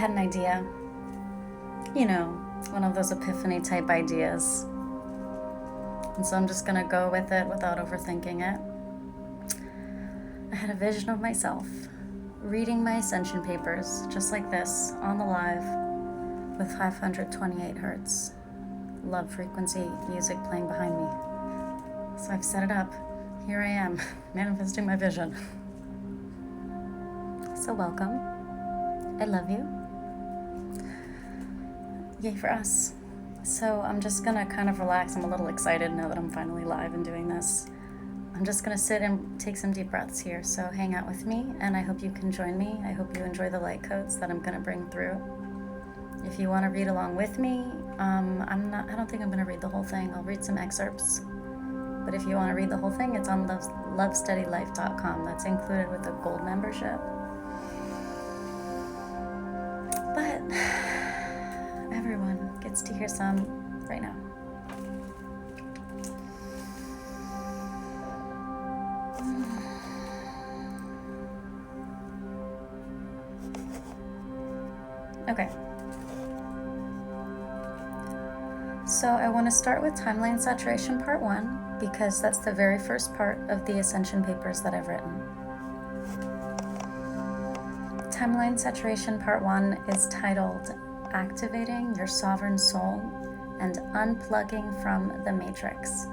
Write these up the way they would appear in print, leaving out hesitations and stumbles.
had an idea. You know, one of those epiphany type ideas. And so I'm just gonna go with it without overthinking it. I had a vision of myself reading my Ascension papers, just like this, on the live, with 528 hertz love frequency music playing behind me. So I've set it up. Here I am, manifesting my vision. So welcome. I love you. Yay for us. So I'm just gonna kind of relax. I'm a little excited now that I'm finally live and doing this. I'm just gonna sit and take some deep breaths here. So hang out with me, and I hope you can join me. I hope you enjoy the light codes that I'm gonna bring through. If you want to read along with me, I don't think I'm gonna read the whole thing. I'll read some excerpts. But if you want to read the whole thing, it's on lovesteadylife.com. That's included with the gold membership. But everyone gets to hear some right now. Okay. So I want to start with timeline saturation part 1 because that's the very first part of the Ascension papers that I've written. Timeline saturation part 1 is titled Activating Your Sovereign Soul and Unplugging from the Matrix.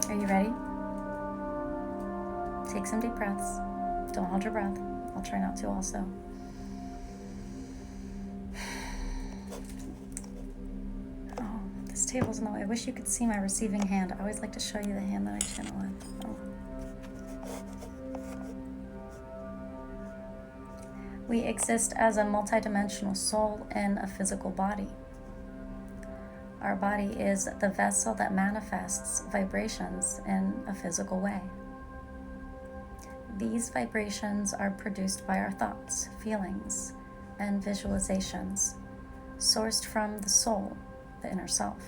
Are you ready? Take some deep breaths. Don't hold your breath. I'll try not to also. Oh, this table's in the way. I wish you could see my receiving hand. I always like to show you the hand that I channel with. Oh. We exist as a multidimensional soul in a physical body. Our body is the vessel that manifests vibrations in a physical way. These vibrations are produced by our thoughts, feelings, and visualizations, sourced from the soul, the inner self.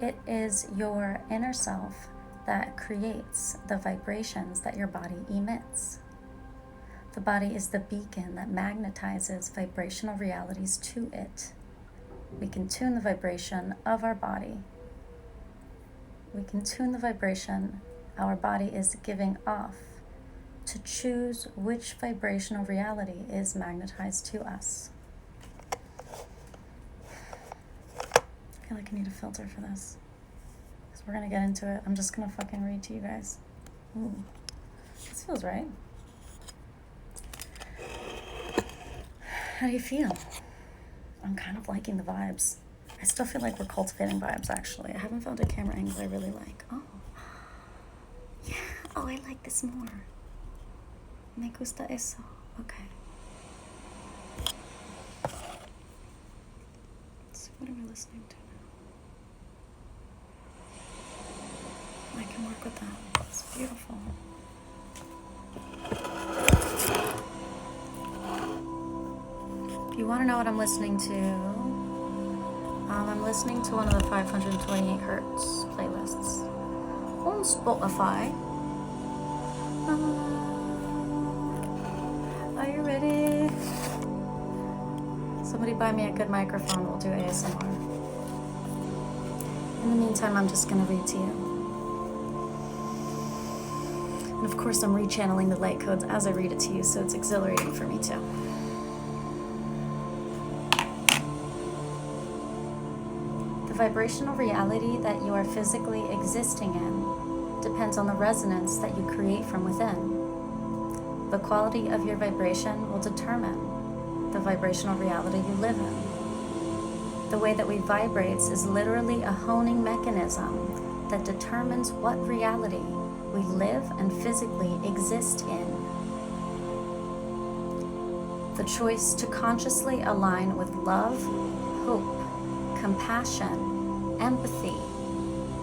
It is your inner self that creates the vibrations that your body emits. The body is the beacon that magnetizes vibrational realities to it. We can tune the vibration of our body. We can tune the vibration our body is giving off to choose which vibrational reality is magnetized to us. I feel like I need a filter for this. So we're gonna get into it. I'm just gonna fucking read to you guys. Ooh, this feels right. How do you feel? I'm kind of liking the vibes. I still feel like we're cultivating vibes, actually. I haven't found a camera angle I really like. Oh, yeah. Oh, I like this more. Me gusta eso. Okay. So what are we listening to now? I can work with that. It's beautiful. If you want to know what I'm listening to, I'm listening to one of the 528 hertz playlists on Spotify. Are you ready? Somebody buy me a good microphone, we'll do ASMR. In the meantime, I'm just gonna read to you. And of course, I'm rechanneling the light codes as I read it to you, so it's exhilarating for me too. The vibrational reality that you are physically existing in depends on the resonance that you create from within. The quality of your vibration will determine the vibrational reality you live in. The way that we vibrate is literally a honing mechanism that determines what reality we live and physically exist in. The choice to consciously align with love, hope, compassion, empathy,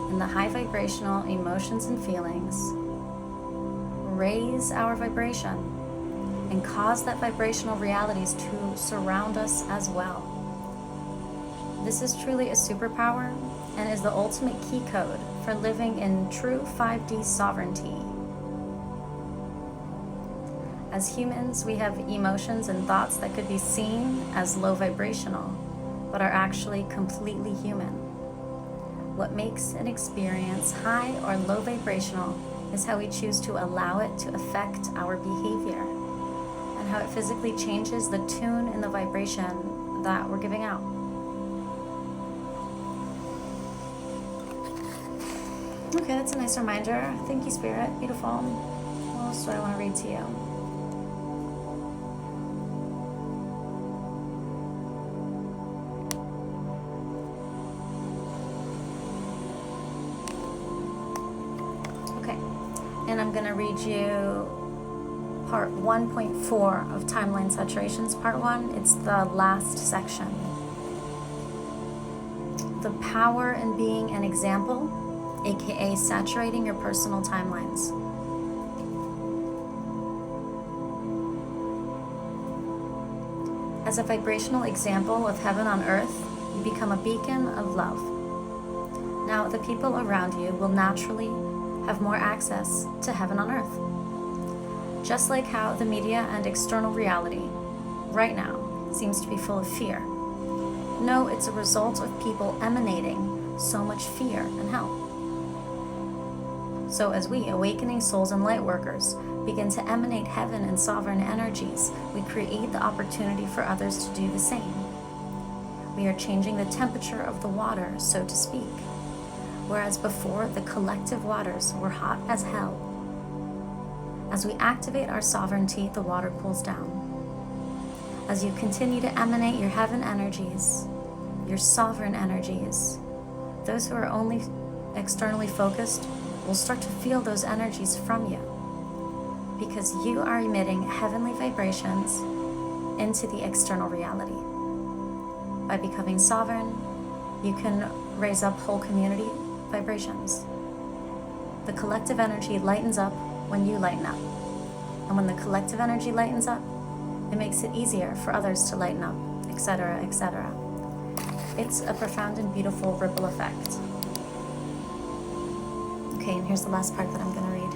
and the high vibrational emotions and feelings raise our vibration and cause that vibrational realities to surround us as well. This is truly a superpower and is the ultimate key code for living in true 5D sovereignty. As humans, we have emotions and thoughts that could be seen as low vibrational, but are actually completely human. What makes an experience high or low vibrational is how we choose to allow it to affect our behavior, and how it physically changes the tune in the vibration that we're giving out. Okay, that's a nice reminder. Thank you, Spirit. Beautiful. What else do I want to read to you? Okay, and I'm going to read you part 1.4 of Timeline Saturations, part 1. It's the last section. The power in being an example, aka saturating your personal timelines. As a vibrational example of heaven on earth, you become a beacon of love. Now, the people around you will naturally have more access to heaven on earth. Just like how the media and external reality right now seems to be full of fear. No, it's a result of people emanating so much fear and hell. So as we, awakening souls and light workers, begin to emanate heaven and sovereign energies, we create the opportunity for others to do the same. We are changing the temperature of the water, so to speak. Whereas before, the collective waters were hot as hell. As we activate our sovereignty, the water cools down. As you continue to emanate your heaven energies, your sovereign energies, those who are only externally focused will start to feel those energies from you, because you are emitting heavenly vibrations into the external reality. By becoming sovereign, you can raise up whole community vibrations. The collective energy lightens up when you lighten up. And when the collective energy lightens up, it makes it easier for others to lighten up, etc., etc. It's a profound and beautiful ripple effect. Okay, and here's the last part that I'm going to read.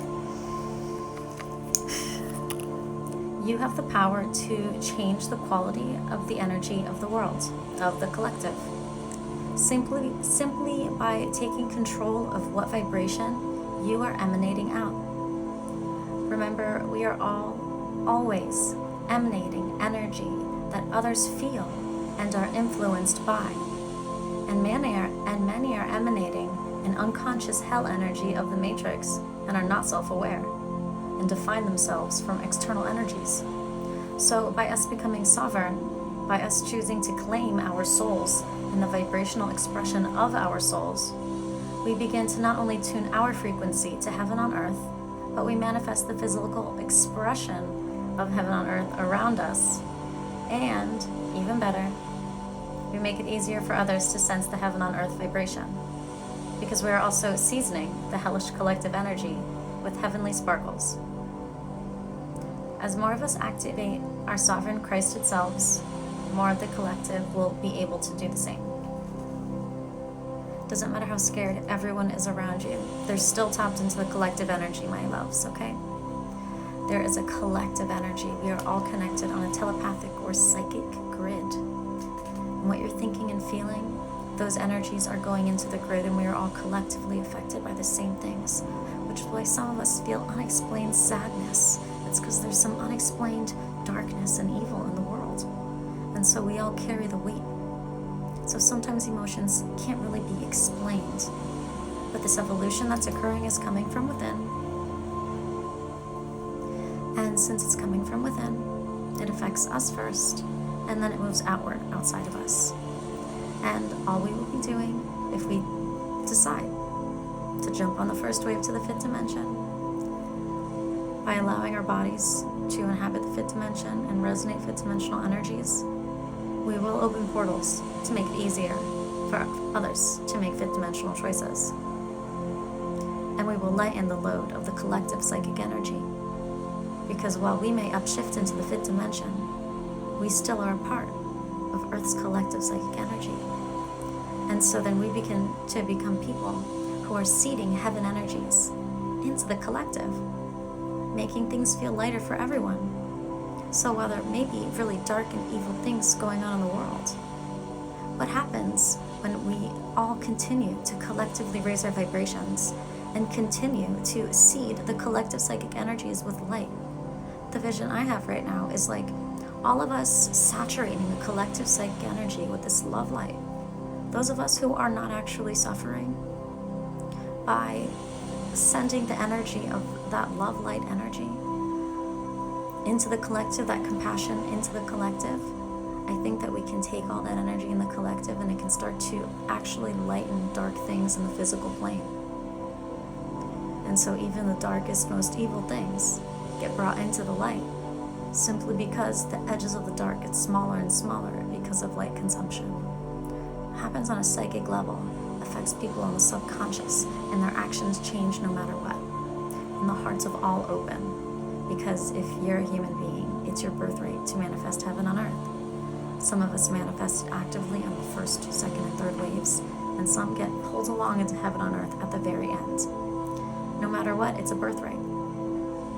You have the power to change the quality of the energy of the world, of the collective. Simply by taking control of what vibration you are emanating out. Remember, we are all always emanating energy that others feel and are influenced by. And many are emanating an unconscious hell energy of the matrix and are not self-aware and define themselves from external energies. So by us becoming sovereign, by us choosing to claim our souls and the vibrational expression of our souls, we begin to not only tune our frequency to heaven on earth, but we manifest the physical expression of heaven on earth around us. And, even better, we make it easier for others to sense the heaven on earth vibration, because we are also seasoning the hellish collective energy with heavenly sparkles. As more of us activate our sovereign Christed selves, more of the collective will be able to do the same. Doesn't matter how scared everyone is around you, they're still tapped into the collective energy, my loves, okay? There is a collective energy. We are all connected on a telepathic or psychic grid. And what you're thinking and feeling, those energies are going into the grid, and we are all collectively affected by the same things, which is why some of us feel unexplained sadness. It's because there's some unexplained darkness and evil in the world. And so we all carry the weight. So sometimes emotions can't really be explained. But this evolution that's occurring is coming from within. And since it's coming from within, it affects us first, and then it moves outward, outside of us. And all we will be doing, if we decide to jump on the first wave to the fifth dimension, by allowing our bodies to inhabit the fifth dimension and resonate fifth dimensional energies, we will open portals to make it easier for others to make fifth dimensional choices. And we will lighten the load of the collective psychic energy. Because while we may upshift into the fifth dimension, we still are a part of Earth's collective psychic energy. And so then we begin to become people who are seeding heaven energies into the collective, making things feel lighter for everyone. So while there may be really dark and evil things going on in the world, what happens when we all continue to collectively raise our vibrations and continue to seed the collective psychic energies with light? The vision I have right now is like all of us saturating the collective psychic energy with this love light. Those of us who are not actually suffering, by sending the energy of that love light energy into the collective, that compassion into the collective, I think that we can take all that energy in the collective and it can start to actually lighten dark things in the physical plane. And so even the darkest, most evil things get brought into the light simply because the edges of the dark get smaller and smaller because of light consumption. It happens on a psychic level, affects people on the subconscious, and their actions change no matter what. And the hearts of all open, because if you're a human being, it's your birthright to manifest heaven on earth. Some of us manifest actively on the first, second, and third waves, and some get pulled along into heaven on earth at the very end. No matter what, it's a birthright.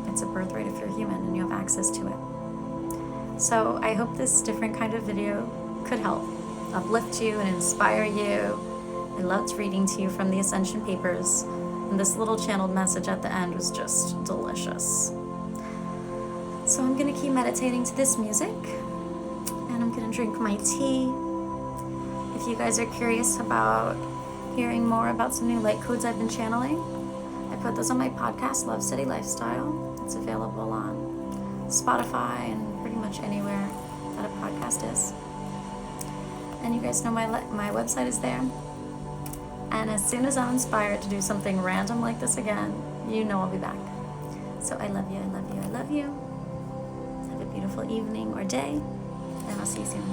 It's a birthright if you're human and you have access to it. So I hope this different kind of video could help uplift you and inspire you. I loved reading to you from the Ascension papers, and this little channeled message at the end was just delicious. So I'm going to keep meditating to this music, and I'm going to drink my tea. If you guys are curious about hearing more about some new light codes I've been channeling, I put those on my podcast, Love City Lifestyle. It's available on Spotify and pretty much anywhere that a podcast is. And you guys know my website is there. And as soon as I'm inspired to do something random like this again, you know I'll be back. So I love you, I love you, I love you. Have a beautiful evening or day, and I'll see you soon.